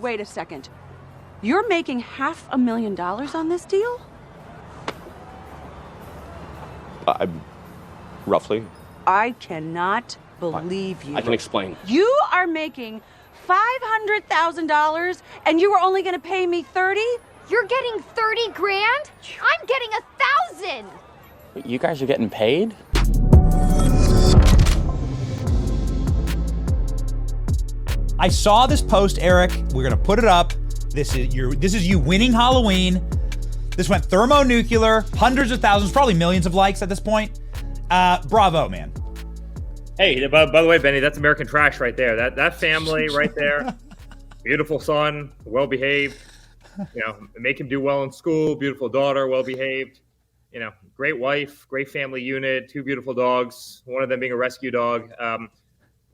Wait a second. You're making $500,000 on this deal? Roughly. I cannot believe you. I can explain. You are making $500,000 and you were only going to pay me 30? You're getting 30 grand? I'm getting 1,000. You guys are getting paid? I saw this post, Eric. We're gonna put it up. This is you winning Halloween. This went thermonuclear, hundreds of thousands, probably millions of likes at this point. Bravo, man. Hey, by the way, Benny, that's American trash right there. That family right there, beautiful son, well behaved. You know, make him do well in school. Beautiful daughter, well behaved. You know, great wife, great family unit, 2 beautiful dogs. One of them being a rescue dog.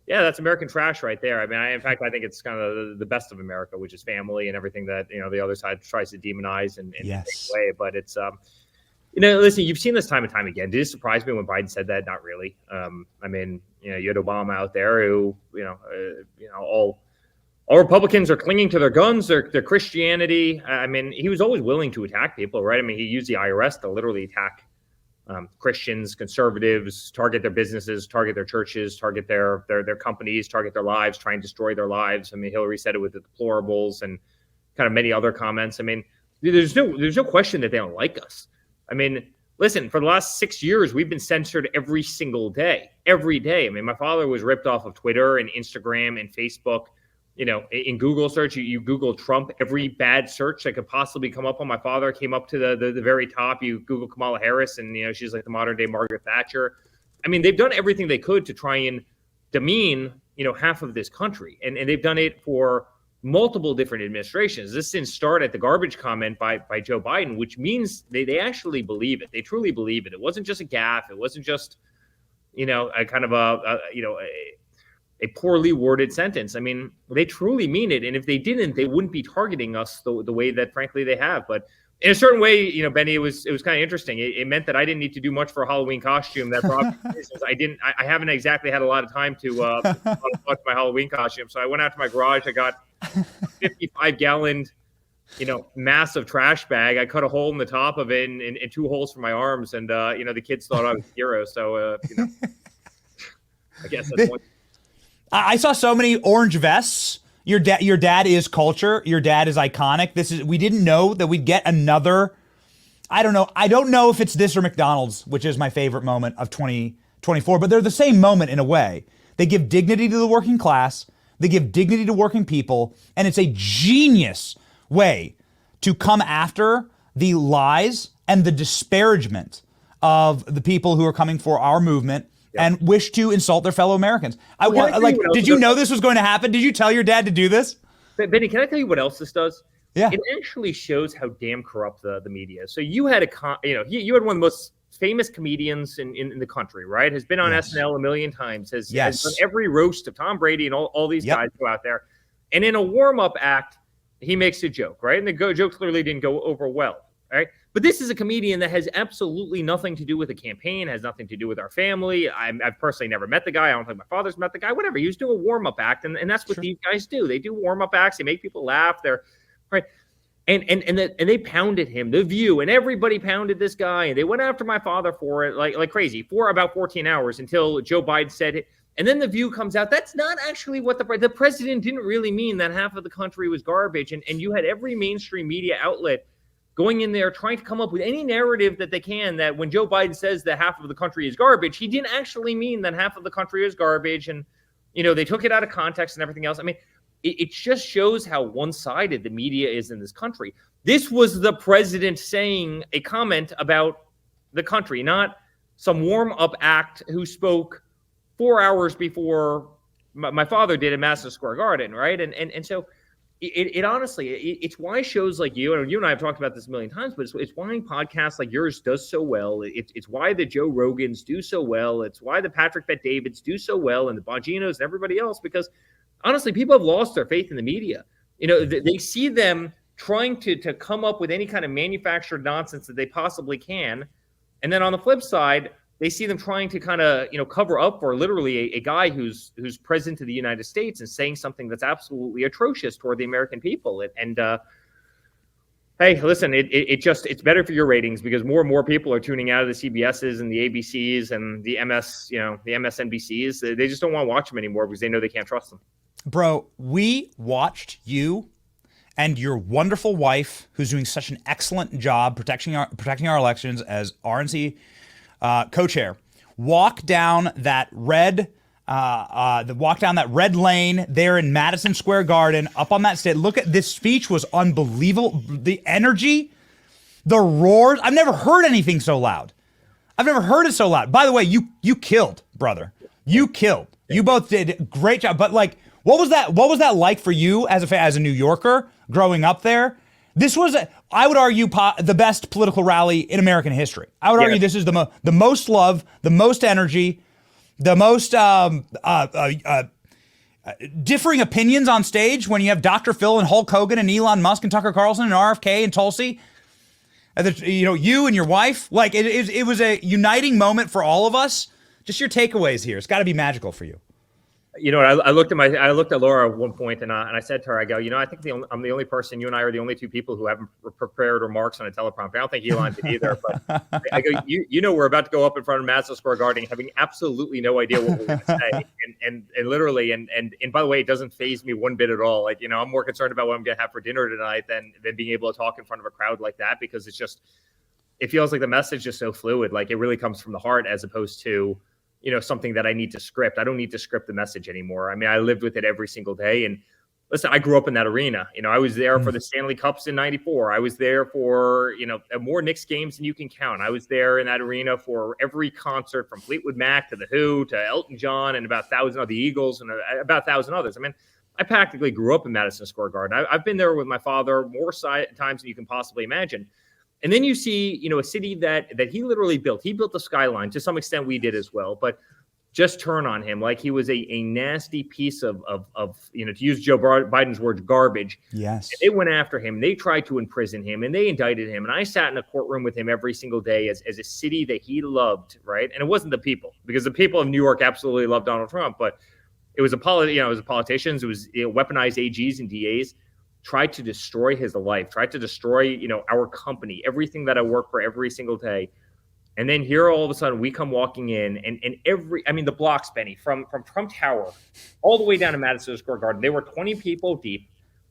Yeah, that's American trash right there. I mean, in fact, I think it's kind of the best of America, which is family and everything that, you know, the other side tries to demonize in yes. a way. But it's, you know, listen, you've seen this time and time again. Did it surprise me when Biden said that? Not really. I mean, you know, you had Obama out there who, all Republicans are clinging to their guns, their Christianity. I mean, he was always willing to attack people, right? I mean, he used the IRS to literally attack Christians, conservatives, target their businesses, target their churches, target their companies, target their lives, try and destroy their lives. I mean, Hillary said it with the deplorables and kind of many other comments. I mean, there's no question that they don't like us. I mean, listen, for the last 6 years, we've been censored every single day, every day. I mean, my father was ripped off of Twitter and Instagram and Facebook. You know, in Google search, you Google Trump, every bad search that could possibly come up on my father came up to the very top. You Google Kamala Harris, and, you know, she's like the modern day Margaret Thatcher. I mean, they've done everything they could to try and demean, you know, half of this country. And they've done it for multiple different administrations. This didn't start at the garbage comment by Joe Biden, which means they actually believe it. They truly believe it. It wasn't just a gaffe. It wasn't just, you know, a kind of a poorly worded sentence. I mean, they truly mean it. And if they didn't, they wouldn't be targeting us the way that, frankly, they have. But in a certain way, you know, Benny, it was kind of interesting. It meant that I didn't need to do much for a Halloween costume. That I haven't exactly had a lot of time to watch my Halloween costume. So I went out to my garage. I got 55-gallon, you know, massive trash bag. I cut a hole in the top of it and 2 holes for my arms. And, you know, the kids thought I was a hero. So, you know, I guess that's one. I saw so many orange vests. Your dad is culture. Your dad is iconic. We didn't know that we'd get another. I don't know if it's this or McDonald's, which is my favorite moment of 2024, but they're the same moment in a way. They give dignity to the working class. They give dignity to working people. And it's a genius way to come after the lies and the disparagement of the people who are coming for our movement and wish to insult their fellow Americans. Did you know this was going to happen? Did you tell your dad to do this? Benny, can I tell you what else this does? Yeah. It actually shows how damn corrupt the media is. So you had you had one of the most famous comedians in the country, right? Has been on SNL a million times, has done every roast of Tom Brady and all these guys go out there. And in a warm-up act, he makes a joke, right? And the joke clearly didn't go over well, right? But this is a comedian that has absolutely nothing to do with the campaign, has nothing to do with our family. I've personally never met the guy. I don't think my father's met the guy, whatever. He was doing a warm-up act, and that's what these guys do. They do warm-up acts. They make people laugh. They're right. And they pounded him, The View, and everybody pounded this guy. And they went after my father for it like crazy for about 14 hours until Joe Biden said it. And then The View comes out. That's not actually what the president didn't really mean that half of the country was garbage. And you had every mainstream media outlet going in there trying to come up with any narrative that they can that when Joe Biden says that half of the country is garbage, he didn't actually mean that half of the country is garbage. And, you know, they took it out of context and everything else. I mean, it just shows how one-sided the media is in this country. This was the president saying a comment about the country, not some warm-up act who spoke 4 hours before my father did at Madison Square Garden, right? And so it honestly, it's why shows like you and I have talked about this a million times, but it's why podcasts like yours does so well. It's why the Joe Rogans do so well. It's why the Patrick Bet-Davids do so well, and the Bonginos and everybody else, because honestly, people have lost their faith in the media. You know, they see them trying to come up with any kind of manufactured nonsense that they possibly can. And then on the flip side, they see them trying to kind of, cover up for literally a guy who's president of the United States and saying something that's absolutely atrocious toward the American people. Hey, listen, it's better for your ratings because more and more people are tuning out of the CBSs and the ABCs and the the MSNBCs. They just don't want to watch them anymore because they know they can't trust them. Bro, we watched you and your wonderful wife, who's doing such an excellent job protecting our elections as RNC co-chair, walk down that red lane there in Madison Square Garden, up on that stage. Look at this speech was unbelievable. The energy, the roars. I've never heard anything so loud. I've never heard it so loud. By the way, you killed, brother. You killed. You both did a great job. But like, what was that like for you as a New Yorker growing up there? This was, I would argue, the best political rally in American history. I would argue this is the most love, the most energy, the most differing opinions on stage when you have Dr. Phil and Hulk Hogan and Elon Musk and Tucker Carlson and RFK and Tulsi. You and your wife. Like, it was a uniting moment for all of us. Just your takeaways here. It's got to be magical for you. You know what? I looked at Laura at one point, and I said to her, I go, I think I'm the only person. You and I are the only two people who haven't prepared remarks on a teleprompter. I don't think Elon did either. But I go, we're about to go up in front of Madison Square Garden, having absolutely no idea what we're going to say, and literally, and by the way, it doesn't faze me one bit at all. Like, I'm more concerned about what I'm going to have for dinner tonight than being able to talk in front of a crowd like that, because it feels like the message is so fluid. Like, it really comes from the heart as opposed to something that I need to script. I don't need to script the message anymore. I mean, I lived with it every single day. And listen, I grew up in that arena. I was there for the Stanley Cups in '94. I was there for, more Knicks games than you can count. I was there in that arena for every concert from Fleetwood Mac to The Who to Elton John and about 1,000 of the Eagles and about 1,000 others. I mean, I practically grew up in Madison Square Garden. I've been there with my father more times than you can possibly imagine. And then you see, a city that he literally built. He built the skyline. To some extent, we did as well. But just turn on him like he was a nasty piece of to use Joe Biden's words, garbage. Yes. And they went after him. They tried to imprison him, and they indicted him. And I sat in a courtroom with him every single day as a city that he loved, right? And it wasn't the people, because the people of New York absolutely loved Donald Trump. But it was it was politicians. It was weaponized AGs and DAs. Tried to destroy his life, tried to destroy, our company, everything that I work for every single day. And then here all of a sudden we come walking in and the blocks, Benny, from Trump Tower all the way down to Madison Square Garden, they were 20 people deep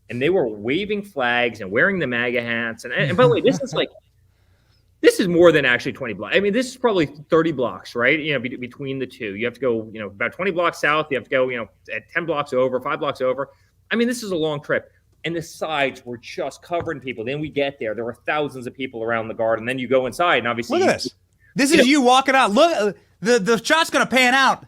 and they were waving flags and wearing the MAGA hats. And by the way, this is more than actually 20 blocks. I mean, this is probably 30 blocks, right? Between the two, you have to go, about 20 blocks south. You have to go, at 10 blocks over, 5 blocks over. I mean, this is a long trip. And the sides were just covered in people. Then we get there. There were thousands of people around the garden. Then you go inside, and obviously... Look at this. This is you walking out. Look, the shot's going to pan out.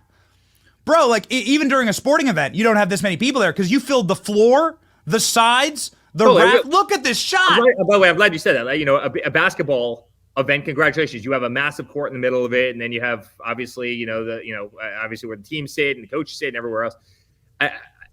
Bro, like, even during a sporting event, you don't have this many people there because you filled the floor, the sides, the raft. Look at this shot. By the way, I'm glad you said that. A basketball event, congratulations. You have a massive court in the middle of it, and then you have, obviously, obviously where the teams sit and the coaches sit and everywhere else.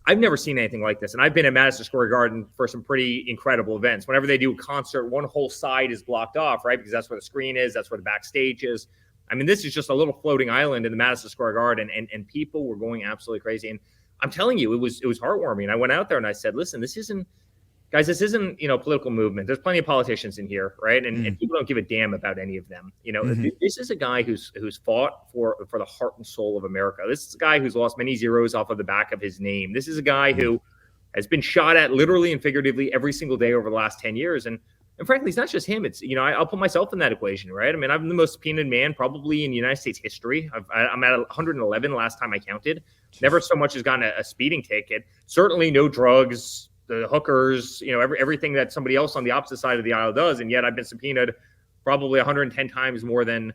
I've never seen anything like this. And I've been at Madison Square Garden for some pretty incredible events. Whenever they do a concert, one whole side is blocked off, right? Because that's where the screen is. That's where the backstage is. I mean, this is just a little floating island in the Madison Square Garden. And people were going absolutely crazy. And I'm telling you, it was heartwarming. I went out there and I said, listen, this isn't a political movement. There's plenty of politicians in here, right? And people don't give a damn about any of them. This is a guy who's fought for the heart and soul of America. This is a guy who's lost many zeros off of the back of his name. This is a guy who has been shot at literally and figuratively every single day over the last 10 years. And frankly, it's not just him. It's, I'll put myself in that equation, right? I mean, I'm the most subpoenaed man probably in United States history. I'm at 111 last time I counted. Never so much as gotten a speeding ticket. Certainly no drugs, the hookers, everything that somebody else on the opposite side of the aisle does. And yet I've been subpoenaed probably 110 times more than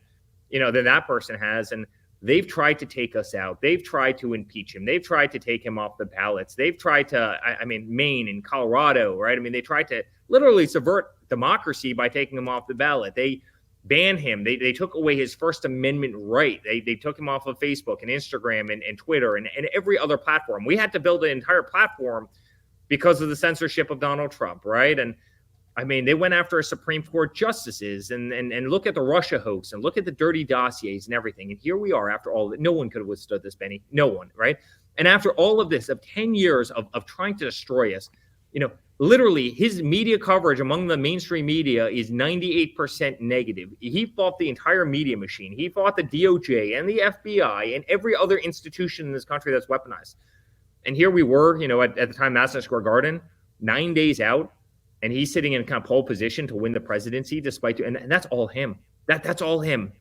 that person has. And they've tried to take us out. They've tried to impeach him. They've tried to take him off the ballots. They've tried to, Maine and Colorado, right? I mean, they tried to literally subvert democracy by taking him off the ballot. They banned him. They took away his First Amendment right. They took him off of Facebook and Instagram and Twitter and every other platform. We had to build an entire platform because of the censorship of Donald Trump, right? And I mean, they went after Supreme Court justices and look at the Russia hoax and look at the dirty dossiers and everything. And here we are after all of it. No one could have withstood this, Benny. No one, right? And after all of this, of 10 years of trying to destroy us, literally his media coverage among the mainstream media is 98% negative. He fought the entire media machine. He fought the DOJ and the FBI and every other institution in this country that's weaponized. And here we were, at the time, Madison Square Garden, 9 days out, and he's sitting in kind of pole position to win the presidency, and that's all him. That's all him.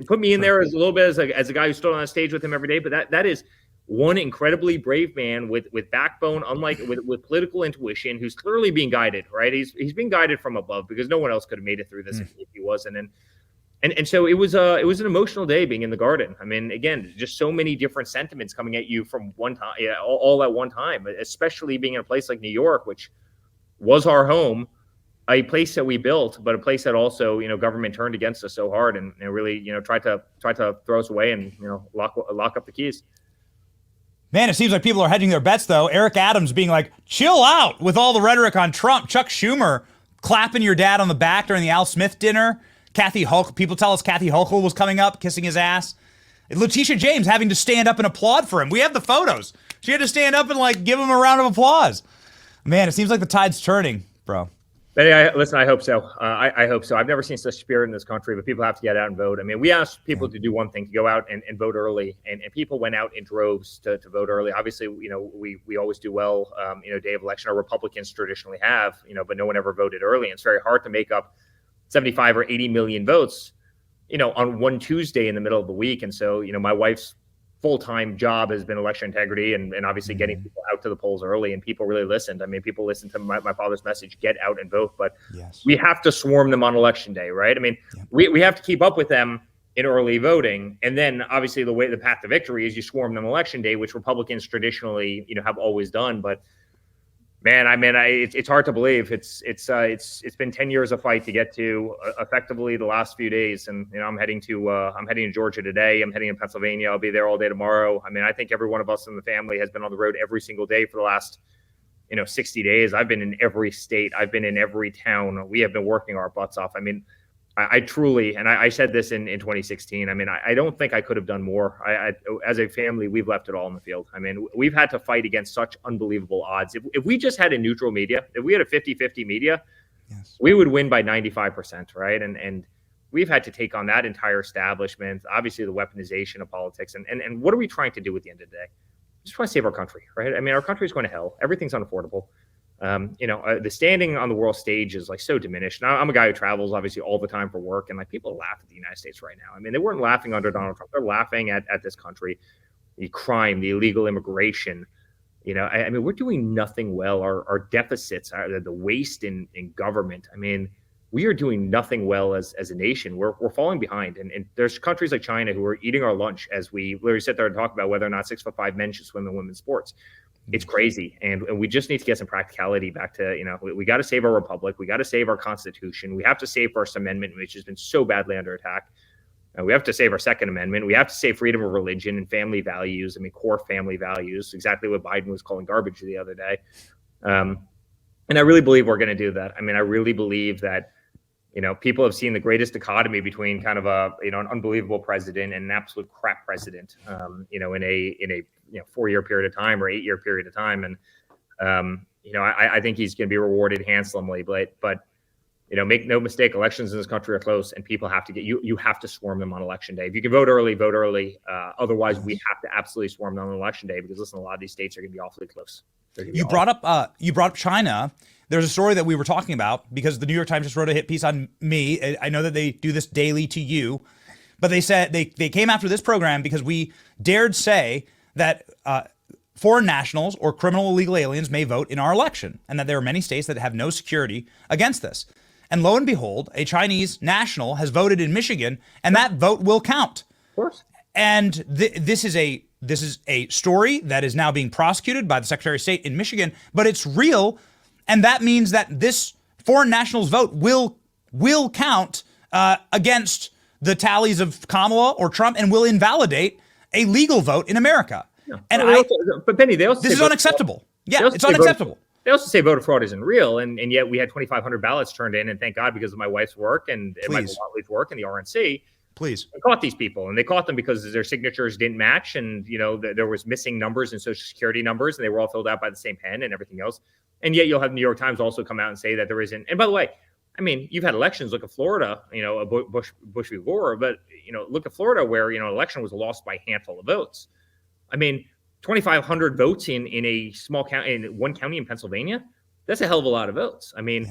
Put me in there as a little bit as a guy who stood on a stage with him every day, but that is one incredibly brave man with backbone, unlike with political intuition, who's clearly being guided, right? He's being guided from above because no one else could have made it through this if he wasn't. And so it was an emotional day being in the Garden. I mean, again, just so many different sentiments coming at you from one time, all at one time, especially being in a place like New York, which was our home, a place that we built, but a place that also, government turned against us so hard and really, tried to throw us away and, lock up the keys. Man, it seems like people are hedging their bets, though. Eric Adams being like, chill out with all the rhetoric on Trump. Chuck Schumer clapping your dad on the back during the Al Smith dinner. People tell us Kathy Hochul was coming up, kissing his ass. Letitia James having to stand up and applaud for him. We have the photos. She had to stand up and give him a round of applause. Man, it seems like the tide's turning, bro. Benny, listen, I hope so. I hope so. I've never seen such spirit in this country, but people have to get out and vote. I mean, we asked people to do one thing, to go out and vote early, and people went out in droves to vote early. Obviously, we always do well, day of election. Our Republicans traditionally have, but no one ever voted early. And it's very hard to make up 75 or 80 million votes, on one Tuesday in the middle of the week. And so, my wife's full-time job has been election integrity and obviously getting people out to the polls early, and people really listened. I mean, people listened to my father's message, get out and vote, but we have to swarm them on election day, right? I mean, we have to keep up with them in early voting. And then obviously the path to victory is you swarm them election day, which Republicans traditionally, have always done. But man, I mean, it's hard to believe. It's been 10 years of fight to get to effectively the last few days, and I'm heading to Georgia today. I'm heading to Pennsylvania. I'll be there all day tomorrow. I mean, I think every one of us in the family has been on the road every single day for the last 60 days. I've been in every state. I've been in every town. We have been working our butts off. I mean, I truly, and I said this in 2016, I mean, I don't think I could have done more. As a family, we've left it all in the field. I mean, we've had to fight against such unbelievable odds. If we just had a neutral media, if we had a 50-50 media, we would win by 95%, right? And we've had to take on that entire establishment, obviously the weaponization of politics. And what are we trying to do at the end of the day? Just trying to save our country, right? I mean, our country is going to hell. Everything's unaffordable. The standing on the world stage is so diminished. Now, I'm a guy who travels obviously all the time for work, and people laugh at the United States right now. I mean, they weren't laughing under Donald Trump. They're laughing at this country, the crime, the illegal immigration. I mean, we're doing nothing well. Our deficits, the waste in government. I mean, we are doing nothing well as a nation. We're falling behind. And there's countries like China who are eating our lunch as we literally sit there and talk about whether or not 6'5" men should swim in women's sports. It's crazy. And we just need to get some practicality back to, we got to save our republic. We got to save our Constitution. We have to save First Amendment, which has been so badly under attack. We have to save our Second Amendment. We have to save freedom of religion and family values. I mean, core family values, exactly what Biden was calling garbage the other day. And I really believe we're going to do that. I mean, I really believe that, people have seen the greatest dichotomy between kind of an unbelievable president and an absolute crap president, in a 4-year period of time or 8-year period of time. And, I think he's going to be rewarded handsomely, but make no mistake, elections in this country are close, and people have to you have to swarm them on election day. If you can vote early, vote early. Otherwise, we have to absolutely swarm them on election day because, listen, a lot of these states are going to be awfully close. You brought up China. There's a story that we were talking about because the New York Times just wrote a hit piece on me. I know that they do this daily to you, but they said they came after this program because we dared say that foreign nationals or criminal illegal aliens may vote in our election, and that there are many states that have no security against this. And lo and behold, a Chinese national has voted in Michigan, and that vote will count. Of course. And this is a story that is now being prosecuted by the Secretary of State in Michigan, but it's real. And that means that this foreign national's vote will count against the tallies of Kamala or Trump and will invalidate a legal vote in America. Yeah. And but Benny, they also this is unacceptable. Yeah, it's unacceptable. They also say voter fraud isn't real, and yet we had 2,500 ballots turned in, and thank God because of my wife's work and Michael Watley's work and the RNC. Please. They caught these people, and they caught them because their signatures didn't match, and there was missing numbers and social security numbers, and they were all filled out by the same pen and everything else. And yet you'll have the New York Times also come out and say that there isn't. And by the way, I mean, you've had elections. Look at Florida, Bush v. Gore, but look at Florida where an election was lost by a handful of votes. I mean, 2,500 votes in a small county, in one county in Pennsylvania. That's a hell of a lot of votes. I mean,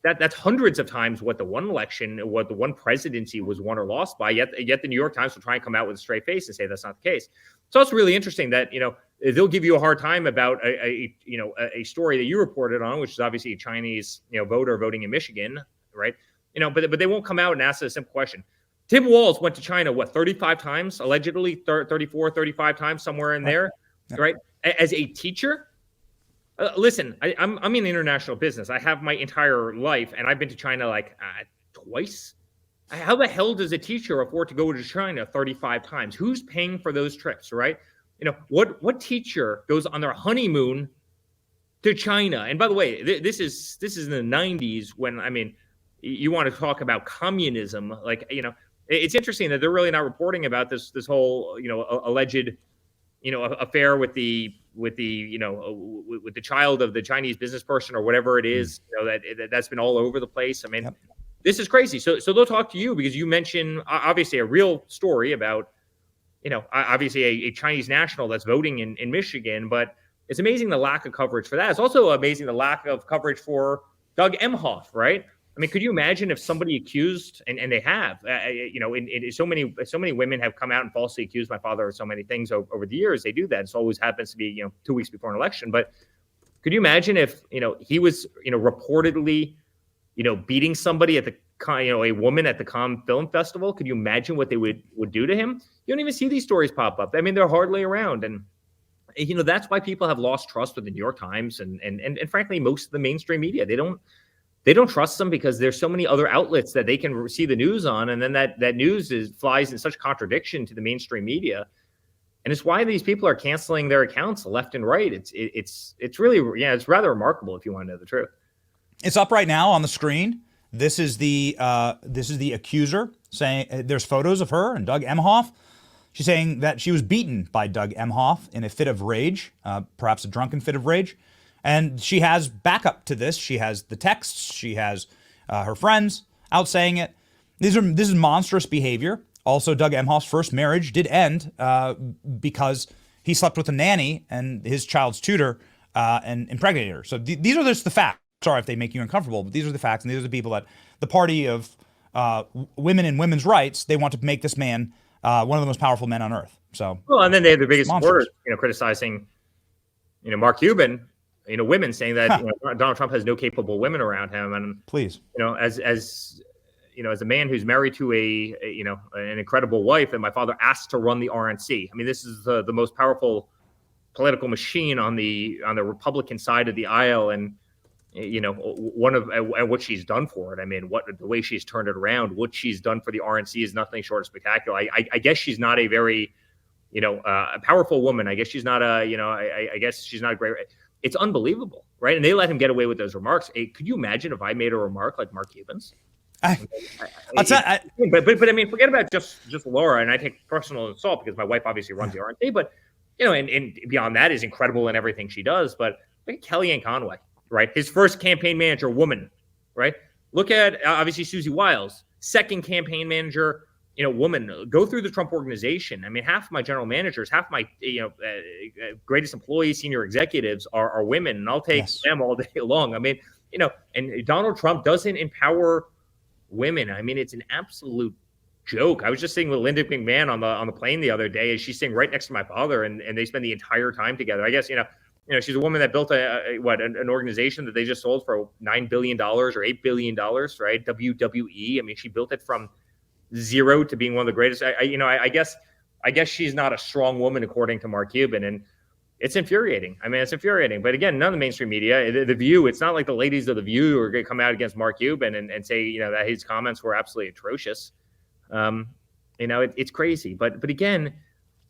that's hundreds of times what the one election, what the one presidency was won or lost by. Yet the New York Times will try and come out with a straight face and say that's not the case. So it's really interesting that they'll give you a hard time about a story that you reported on, which is obviously a Chinese voter voting in Michigan, right? But they won't come out and ask a simple question. Tim Walz went to China 35 times allegedly, 34, 35 times somewhere in there, right? As a teacher. Listen, I'm in international business. I have my entire life, and I've been to China twice. How the hell does a teacher afford to go to China 35 times? Who's paying for those trips, right? What teacher goes on their honeymoon to China? And by the way, this is in the 90s when, I mean, you want to talk about communism. It's interesting that they're really not reporting about this whole, alleged, affair with the child of the Chinese business person or whatever it is, that's been all over the place. I mean, This is crazy. So they'll talk to you because you mentioned obviously a real story about, obviously a Chinese national that's voting in Michigan, but it's amazing the lack of coverage for that. It's also amazing the lack of coverage for Doug Emhoff, right? I mean, could you imagine if somebody accused, and they have, so many women have come out and falsely accused my father of so many things over the years. They do that. It always happens to be, 2 weeks before an election. But could you imagine if, he was, reportedly, beating somebody at the, a woman at the Cannes Film Festival? Could you imagine what they would do to him? You don't even see these stories pop up. I mean, they're hardly around. And, that's why people have lost trust with the New York Times and frankly, most of the mainstream media. They don't trust them because there's so many other outlets that they can see the news on. And then that news flies in such contradiction to the mainstream media. And it's why these people are canceling their accounts left and right. It's really, it's rather remarkable if you want to know the truth. It's up right now on the screen. This is the accuser saying there's photos of her and Doug Emhoff. She's saying that she was beaten by Doug Emhoff in a fit of rage, perhaps a drunken fit of rage. And she has backup to this. She has the texts. She has her friends out saying it. This is monstrous behavior. Also, Doug Emhoff's first marriage did end because he slept with a nanny and his child's tutor and impregnated her. So these are just the facts. Sorry if they make you uncomfortable, but these are the facts. And these are the people that the party of women and women's rights, they want to make this man one of the most powerful men on earth. So, well, and then they have the biggest supporters, criticizing, Mark Cuban, women saying that Donald Trump has no capable women around him. And please, as a man who's married to an incredible wife, and my father asked to run the RNC. I mean, this is the most powerful political machine on the Republican side of the aisle, and one of what she's done for it. I mean, the way she's turned it around, what she's done for the RNC is nothing short of spectacular. I guess she's not a very, a powerful woman. I guess she's not I guess she's not a great. It's unbelievable, right? And they let him get away with those remarks. Hey, could you imagine if I made a remark like Mark Cuban's? But I mean, forget about just Laura, and I take personal insult because my wife obviously runs the RNC, but and beyond that is incredible in everything she does. But look at Kellyanne Conway. Right, his first campaign manager, woman. Right, look at obviously Susie Wiles, second campaign manager, woman. Go through the Trump organization. I mean, half of my general managers, half my greatest employees, senior executives are women, and I'll take them all day long. I mean, and Donald Trump doesn't empower women. I mean, it's an absolute joke. I was just sitting with Linda McMahon on the plane the other day, and she's sitting right next to my father, and they spend the entire time together. I guess she's a woman that built an organization that they just sold for $9 billion or $8 billion, right? WWE. I mean, she built it from zero to being one of the greatest. I guess she's not a strong woman according to Mark Cuban, and it's infuriating. I mean, it's infuriating. But again, none of the mainstream media, the View, it's not like the ladies of the View are going to come out against Mark Cuban and say that his comments were absolutely atrocious. It's crazy. But again,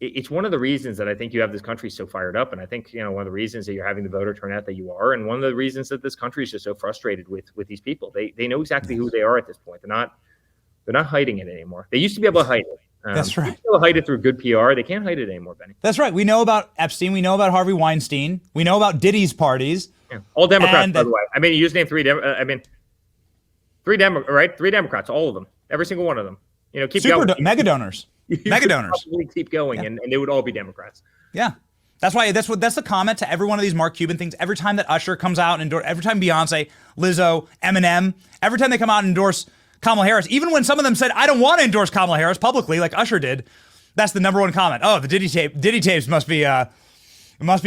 it's one of the reasons that I think you have this country so fired up. And I think, one of the reasons that you're having the voter turnout that you are, and one of the reasons that this country is just so frustrated with these people. They know exactly who they are at this point. They're not hiding it anymore. They used to be able to hide it. That's right. They hide it through good PR. They can't hide it anymore, Benny. That's right. We know about Epstein. We know about Harvey Weinstein. We know about Diddy's parties. Yeah. All Democrats, by the way. I mean, you just named three Democrats, all of them, every single one of them. Keep going. Mega donors. Mega donors. Keep going, and they would all be Democrats. Yeah. That's the comment to every one of these Mark Cuban things. Every time that Usher comes out and every time Beyonce, Lizzo, Eminem, every time they come out and endorse Kamala Harris, even when some of them said, I don't want to endorse Kamala Harris publicly, like Usher did, that's the number one comment. Oh, the Diddy tapes must be tough. It must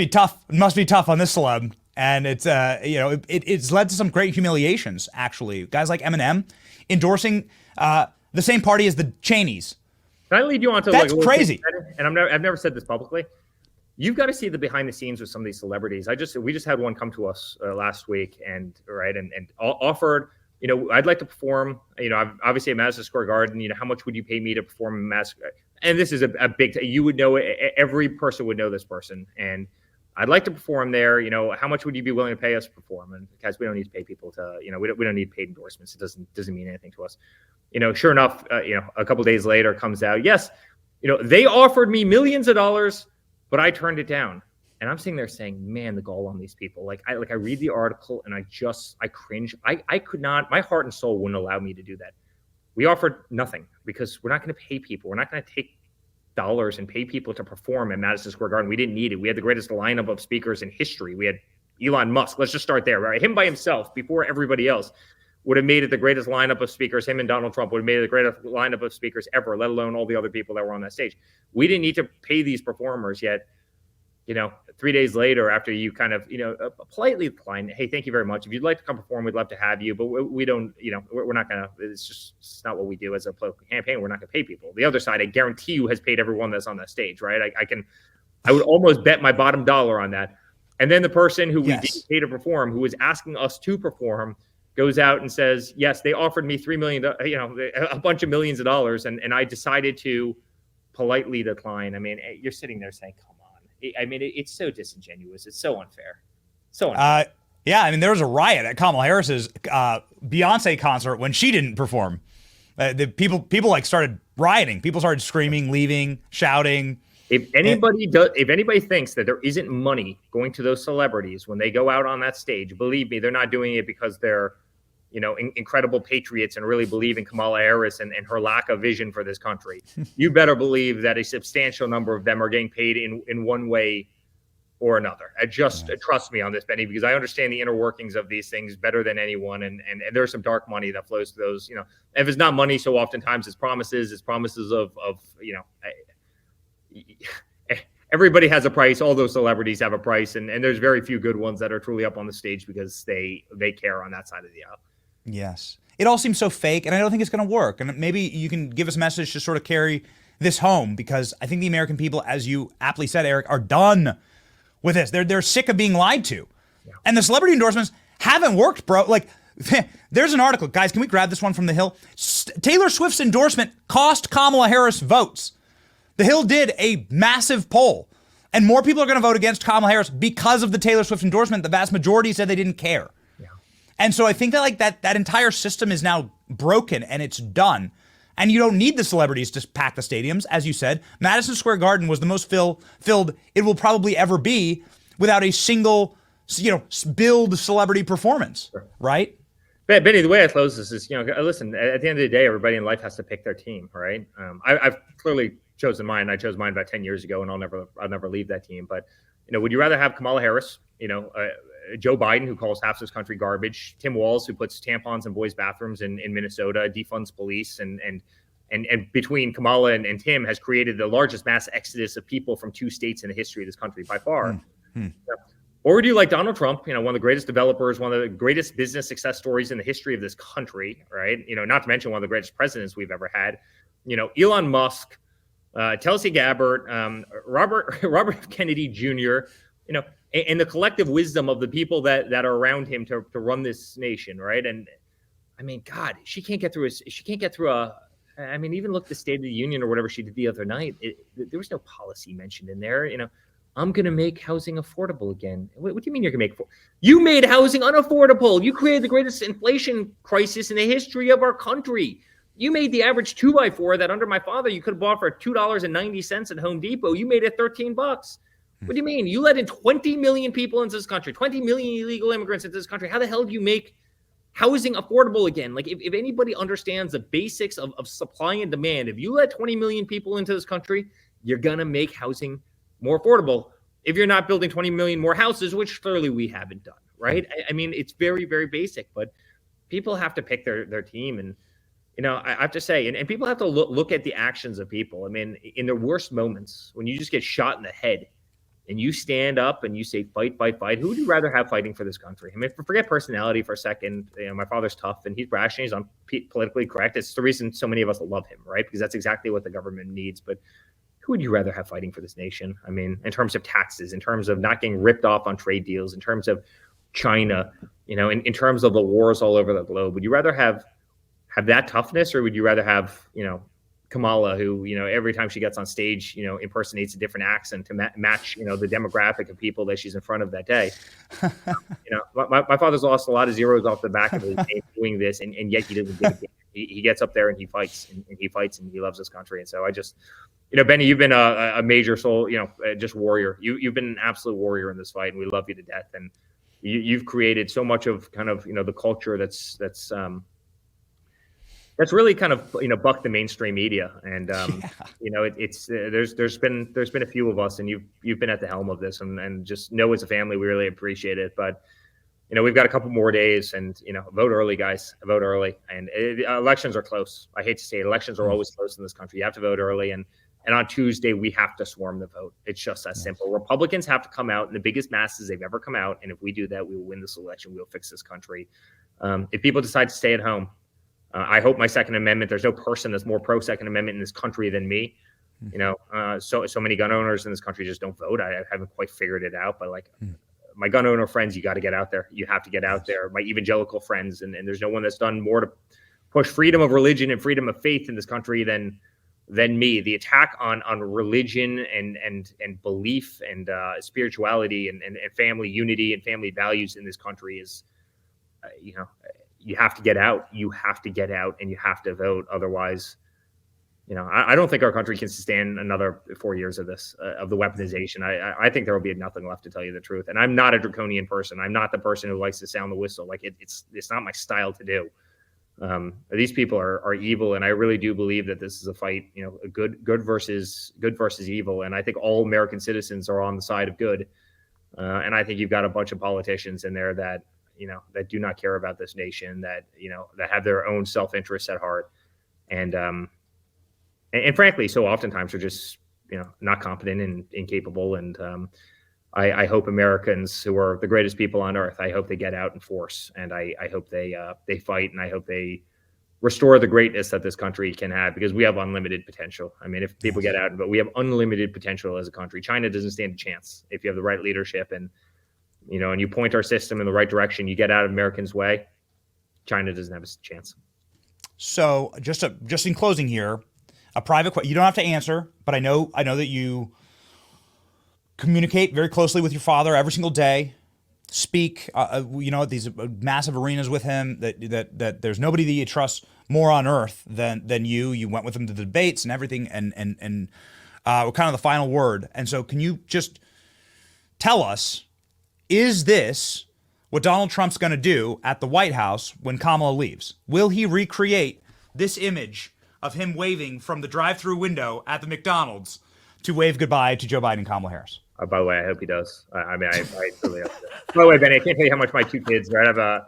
be tough on this celeb. And it's it's led to some great humiliations, actually. Guys like Eminem endorsing the same party as the Cheneys. Can I lead you on to that's crazy? And I've never said this publicly. You've got to see the behind the scenes with some of these celebrities. We just had one come to us last week and offered, I'd like to perform, obviously at Madison Square Garden, how much would you pay me to perform in Madison? And this is a big, you would know it. Every person would know this person. And I'd like to perform there. How much would you be willing to pay us to perform? And guys, we don't need to pay people to, we don't need paid endorsements. It doesn't mean anything to us. Sure enough, a couple of days later comes out, yes, they offered me millions of dollars, but I turned it down. And I'm sitting there saying, man, the gall on these people. I read the article and I cringe. I could not, my heart and soul wouldn't allow me to do that. We offered nothing because we're not going to pay people. We're not going to take dollars and pay people to perform at Madison Square Garden. We didn't need it. We had the greatest lineup of speakers in history. We had Elon Musk. Let's just start there, right? Him by himself before everybody else would have made it the greatest lineup of speakers. Him and Donald Trump would have made it the greatest lineup of speakers ever, let alone all the other people that were on that stage. We didn't need to pay these performers yet. 3 days later, after you kind of, politely decline, hey, thank you very much. If you'd like to come perform, we'd love to have you, but we don't, we're not going to, it's not what we do as a political campaign. We're not going to pay people. The other side, I guarantee you, has paid everyone that's on that stage, right? I would almost bet my bottom dollar on that. And then the person who we didn't pay to perform, who was asking us to perform, goes out and says, yes, they offered me $3 million, a bunch of millions of dollars. And I decided to politely decline. I mean, you're sitting there saying, come on. I mean, it's so disingenuous. It's so unfair. Yeah, I mean, there was a riot at Kamala Harris's Beyonce concert when she didn't perform. The people started rioting. People started screaming, leaving, shouting. If anybody thinks that there isn't money going to those celebrities when they go out on that stage, believe me, they're not doing it because they're, incredible patriots and really believe in Kamala Harris and her lack of vision for this country. You better believe that a substantial number of them are getting paid in one way or another. Trust me on this, Benny, because I understand the inner workings of these things better than anyone. And there's some dark money that flows to those, if it's not money, so oftentimes it's promises of everybody has a price. All those celebrities have a price. And there's very few good ones that are truly up on the stage because they care on that side of the aisle. Yes. It all seems so fake, and I don't think it's going to work. And maybe you can give us a message to sort of carry this home, because I think the American people, as you aptly said, Eric, are done with this. They're sick of being lied to. Yeah. And the celebrity endorsements haven't worked, bro. There's an article. Guys, can we grab this one from The Hill? Taylor Swift's endorsement cost Kamala Harris votes. The Hill did a massive poll, and more people are going to vote against Kamala Harris because of the Taylor Swift endorsement. The vast majority said they didn't care. And so I think that that entire system is now broken and it's done. And you don't need the celebrities to pack the stadiums. As you said, Madison Square Garden was the most filled it will probably ever be without a single, billed celebrity performance, right? Benny, the way I close this is, listen, at the end of the day, everybody in life has to pick their team, right? I've clearly chosen mine. I chose mine about 10 years ago, and I'll never leave that team. But, would you rather have Kamala Harris, Joe Biden, who calls half this country garbage, Tim Walz, who puts tampons in boys' bathrooms in Minnesota, defunds police, and between Kamala and Tim has created the largest mass exodus of people from two states in the history of this country by far. Or would you like Donald Trump, one of the greatest developers, one of the greatest business success stories in the history of this country, right? Not to mention one of the greatest presidents we've ever had. Elon Musk, Tulsi Gabbard, Robert F. Kennedy Jr., and the collective wisdom of the people that are around him to run this nation, right? And I mean, God, she can't get through I mean, even look the State of the Union or whatever she did the other night. There was no policy mentioned in there. I'm going to make housing affordable again. What do you mean you're going to make You made housing unaffordable. You created the greatest inflation crisis in the history of our country. You made the average 2x4 that under my father you could have bought for $2.90 at Home Depot. You made it $13. What do you mean? You let in 20 million people into this country, 20 million illegal immigrants into this country. How the hell do you make housing affordable again? Like, if anybody understands the basics of supply and demand, if you let 20 million people into this country, you're going to make housing more affordable. If you're not building 20 million more houses, which clearly we haven't done, right? I mean, it's very, very basic, but people have to pick their team. And, I have to say, and people have to look at the actions of people. I mean, in their worst moments, when you just get shot in the head and you stand up and you say, fight, fight, fight, who would you rather have fighting for this country? I mean, forget personality for a second. My father's tough and he's brash and he's politically correct. It's the reason so many of us love him, right? Because that's exactly what the government needs. But who would you rather have fighting for this nation? I mean, in terms of taxes, in terms of not getting ripped off on trade deals, in terms of China, in terms of the wars all over the globe, would you rather have that toughness, or would you rather have, Kamala, who, every time she gets on stage, impersonates a different accent to match, the demographic of people that she's in front of that day? My father's lost a lot of zeros off the back of his name doing this, and yet he doesn't give a damn. He gets up there and he fights, and he fights, and he loves this country. And so I just, Benny, you've been a major soul, just warrior. You've been an absolute warrior in this fight, and we love you to death. And you've created so much of kind of, the culture that's really kind of, bucked the mainstream media. And, it's there's been a few of us, and you've been at the helm of this, and just know as a family, we really appreciate it. But, we've got a couple more days, and, vote early, guys, vote early. And elections are close. I hate to say it. Elections are always close in this country. You have to vote early. And on Tuesday, we have to swarm the vote. It's just that simple. Republicans have to come out in the biggest masses they've ever come out. And if we do that, we will win this election. We'll fix this country. If people decide to stay at home, I hope my Second Amendment, there's no person that's more pro Second Amendment in this country than me. So many gun owners in this country just don't vote. I haven't quite figured it out, but my gun owner friends, you got to get out there. You have to get out there. My evangelical friends, and there's no one that's done more to push freedom of religion and freedom of faith in this country than me. The attack on religion and belief and spirituality and family unity and family values in this country is, you have to get out. You have to get out, and you have to vote. Otherwise, I don't think our country can sustain another 4 years of this, of the weaponization. I think there will be nothing left, to tell you the truth. And I'm not a draconian person. I'm not the person who likes to sound the whistle. It's not my style to do. These people are evil, and I really do believe that this is a fight, a good versus evil. And I think all American citizens are on the side of good. And I think you've got a bunch of politicians in there that, that do not care about this nation, that, that have their own self-interest at heart. And frankly, so oftentimes are just, not competent and incapable. And I hope Americans, who are the greatest people on earth, I hope they get out in force, and I hope they fight, and I hope they restore the greatness that this country can have, because we have unlimited potential. I mean, if people get out and vote, we have unlimited potential as a country. China doesn't stand a chance if you have the right leadership, and and you point our system in the right direction. You get out of Americans' way, China doesn't have a chance. So just in closing here, a private question. You don't have to answer, but I know that you communicate very closely with your father every single day. Speak, at these massive arenas with him. That there's nobody that you trust more on earth than you. You went with him to the debates and everything, and kind of the final word. And so, can you just tell us, is this what Donald Trump's going to do at the White House when Kamala leaves? Will he recreate this image of him waving from the drive-through window at the McDonald's to wave goodbye to Joe Biden and Kamala Harris? By the way, I hope he does. I really hope. By the way, Benny, I can't tell you how much my two kids. Right, I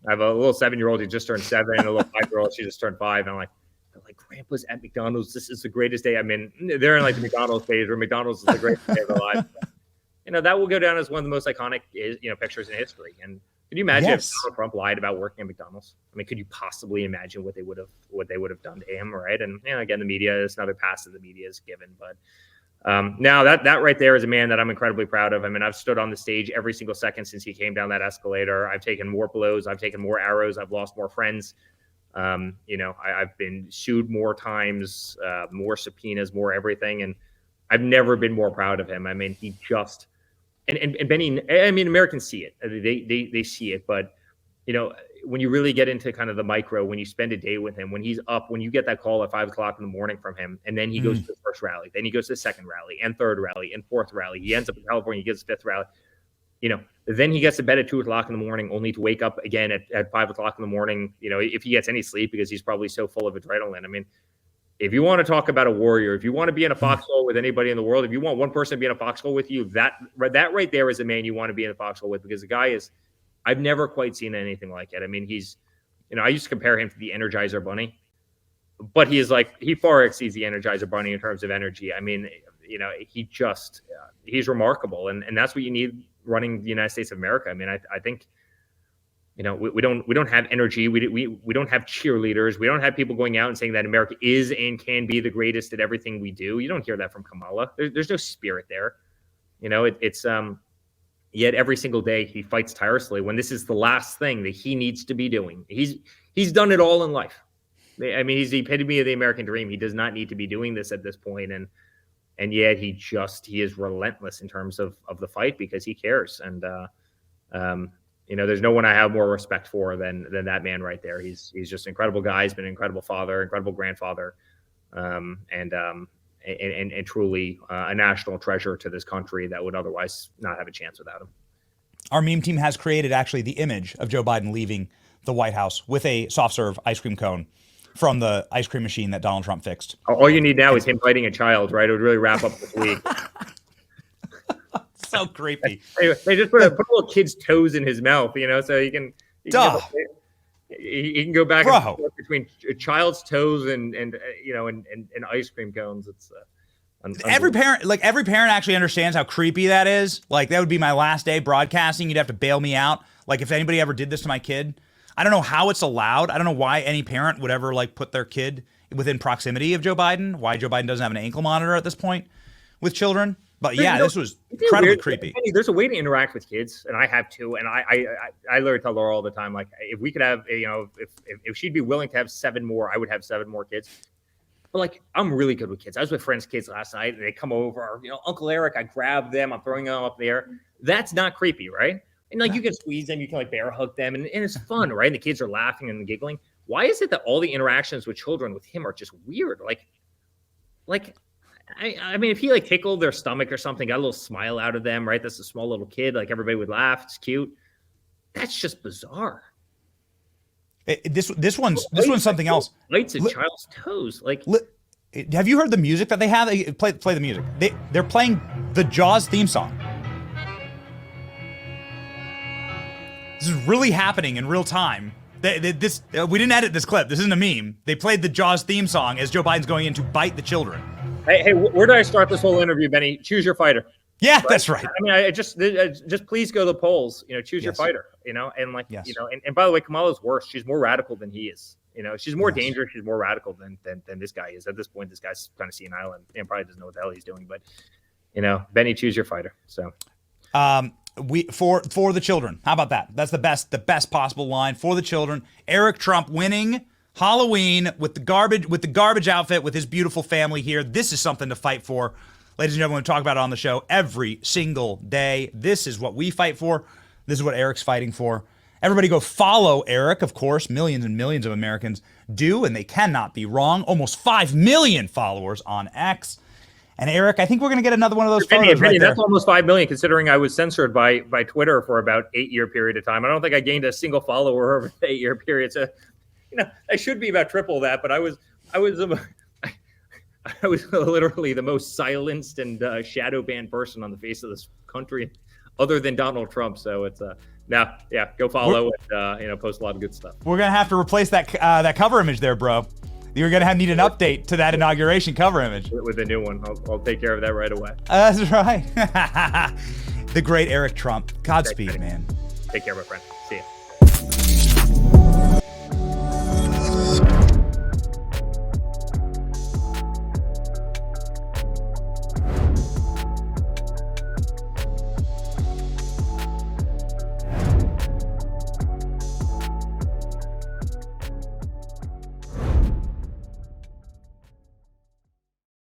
have a little 7-year-old who just turned 7, and a little 5-year-old she just turned 5. And I'm like, Grandpa's at McDonald's. This is the greatest day. I mean, they're in the McDonald's phase, where McDonald's is the greatest day of their lives. That will go down as one of the most iconic, pictures in history. And could you imagine if Donald Trump lied about working at McDonald's? I mean, could you possibly imagine what they would have done to him, right? And again, the media is another pass that the media is given. But now that right there is a man that I'm incredibly proud of. I mean, I've stood on the stage every single second since he came down that escalator. I've taken more blows. I've taken more arrows. I've lost more friends. I've been sued more times, more subpoenas, more everything, and I've never been more proud of him. I mean, he just and Benny. I mean, Americans see it; they see it. But when you really get into kind of the micro, when you spend a day with him, when he's up, when you get that call at 5 o'clock in the morning from him, and then he goes to the first rally, then he goes to the second rally, and third rally, and fourth rally. He ends up in California, he gets the fifth rally. Then he gets to bed at 2 o'clock in the morning, only to wake up again at 5 o'clock in the morning, if he gets any sleep, because he's probably so full of adrenaline. I mean, if you want to talk about a warrior, if you want to be in a foxhole with anybody in the world, if you want one person to be in a foxhole with you, that right there is the man you want to be in a foxhole with, because the guy I've never quite seen anything like it. I mean, he's, I used to compare him to the Energizer Bunny, but he far exceeds the Energizer Bunny in terms of energy. I mean, he's remarkable. And that's what you need running the United States of America. I mean, I think, we don't have energy. We don't have cheerleaders. We don't have people going out and saying that America is and can be the greatest at everything we do. You don't hear that from Kamala. There's no spirit there. Yet every single day he fights tirelessly when this is the last thing that he needs to be doing. He's done it all in life. I mean, he's the epitome of the American dream. He does not need to be doing this at this point. And yet he is relentless in terms of the fight, because he cares. And, there's no one I have more respect for than that man right there. He's just an incredible guy. He's been an incredible father, incredible grandfather, and truly a national treasure to this country that would otherwise not have a chance without him. Our meme team has created actually the image of Joe Biden leaving the White House with a soft serve ice cream cone from the ice cream machine that Donald Trump fixed. All you need now is him fighting a child, right? It would really wrap up this week. So creepy. They just put a little kid's toes in his mouth, so he can go back and forth between a child's toes and ice cream cones. It's every parent actually understands how creepy that is. Like, that would be my last day broadcasting. You'd have to bail me out. Like, if anybody ever did this to my kid, I don't know how it's allowed. I don't know why any parent would ever put their kid within proximity of Joe Biden. Why Joe Biden doesn't have an ankle monitor at this point with children. But yeah, this was incredibly creepy. There's a way to interact with kids, and I have too. And I literally tell Laura all the time, like, if we could have, if she'd be willing to have 7 more, I would have 7 more kids. But I'm really good with kids. I was with friends' kids last night, and they come over. Uncle Eric, I grab them, I'm throwing them up there. That's not creepy, right? And you can squeeze them, you can bear hug them, and it's fun, right? And the kids are laughing and giggling. Why is it that all the interactions with children with him are just weird? I mean, if he tickled their stomach or something, got a little smile out of them, right? That's a small little kid. Everybody would laugh. It's cute. That's just bizarre. This one's something else. Bites a child's toes. Have you heard the music that they have? Play the music. They're playing the Jaws theme song. This is really happening in real time. We didn't edit this clip. This isn't a meme. They played the Jaws theme song as Joe Biden's going in to bite the children. Hey, where did I start this whole interview, Benny? Choose your fighter. Yeah, right? That's right. I mean, I just please go to the polls. Choose your fighter. And by the way, Kamala's worse. She's more radical than he is. She's more dangerous. She's more radical than this guy is. At this point, this guy's kind of senile and probably doesn't know what the hell he's doing. But Benny, choose your fighter. So, for the children. How about that? That's the best possible line for the children. Eric Trump winning Halloween with the garbage outfit with his beautiful family here. This is something to fight for. Ladies and gentlemen, we talk about it on the show every single day. This is what we fight for. This is what Eric's fighting for. Everybody go follow Eric. Of course, millions and millions of Americans do, and they cannot be wrong. Almost 5 million followers on X. And Eric, I think we're going to get another one of those photos right there. That's almost 5 million, considering I was censored by Twitter for about 8-year period of time. I don't think I gained a single follower over the 8-year period. So, I should be about triple that, but I was literally the most silenced and shadow banned person on the face of this country, other than Donald Trump. So it's go follow and post a lot of good stuff. We're gonna have to replace that cover image there, bro. You're gonna need an update to that inauguration cover image with a new one. I'll take care of that right away. That's right. The great Eric Trump. Godspeed, man. Take care, my friend.